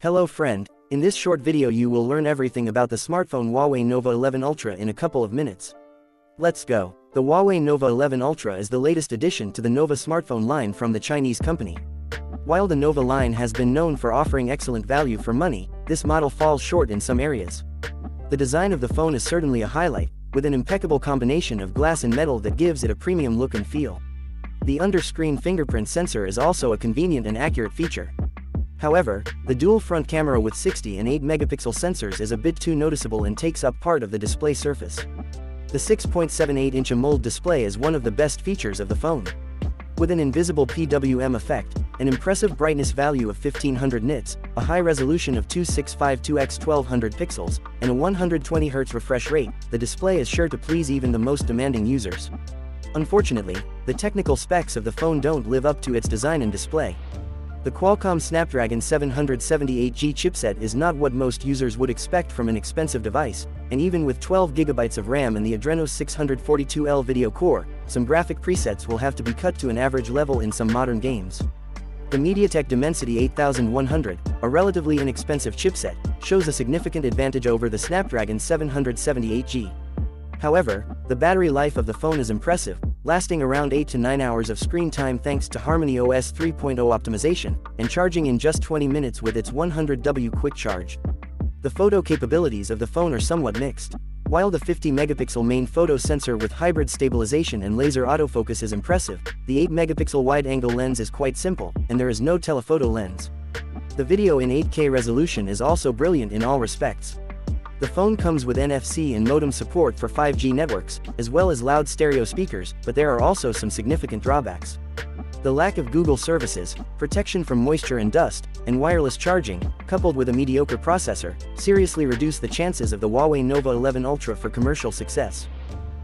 Hello friend, in this short video you will learn everything about the smartphone Huawei Nova 11 Ultra in a couple of minutes. Let's go. The Huawei Nova 11 Ultra is the latest addition to the Nova smartphone line from the Chinese company. While the Nova line has been known for offering excellent value for money, this model falls short in some areas. The design of the phone is certainly a highlight, with an impeccable combination of glass and metal that gives it a premium look and feel. The under-screen fingerprint sensor is also a convenient and accurate feature. However, the dual front camera with 60 and 8 megapixel sensors is a bit too noticeable and takes up part of the display surface. The 6.78-inch AMOLED display is one of the best features of the phone. With an invisible PWM effect, an impressive brightness value of 1500 nits, a high resolution of 2652x1200 pixels, and a 120Hz refresh rate, the display is sure to please even the most demanding users. Unfortunately, the technical specs of the phone don't live up to its design and display. The Qualcomm Snapdragon 778G chipset is not what most users would expect from an expensive device, and even with 12GB of RAM and the Adreno 642L video core, some graphic presets will have to be cut to an average level in some modern games. The MediaTek Dimensity 8100, a relatively inexpensive chipset, shows a significant advantage over the Snapdragon 778G. However, the battery life of the phone is impressive, lasting around 8 to 9 hours of screen time thanks to HarmonyOS 3.0 optimization, and charging in just 20 minutes with its 100W quick charge. The photo capabilities of the phone are somewhat mixed. While the 50-megapixel main photo sensor with hybrid stabilization and laser autofocus is impressive, the 8-megapixel wide-angle lens is quite simple, and there is no telephoto lens. The video in 8K resolution is also brilliant in all respects. The phone comes with NFC and modem support for 5G networks, as well as loud stereo speakers, but there are also some significant drawbacks. The lack of Google services, protection from moisture and dust, and wireless charging, coupled with a mediocre processor, seriously reduce the chances of the Huawei Nova 11 Ultra for commercial success.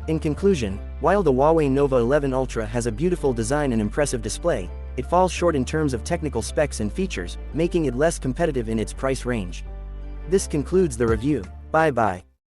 In conclusion, while the Huawei Nova 11 Ultra has a beautiful design and impressive display, it falls short in terms of technical specs and features, making it less competitive in its price range. This concludes the review. Bye-bye.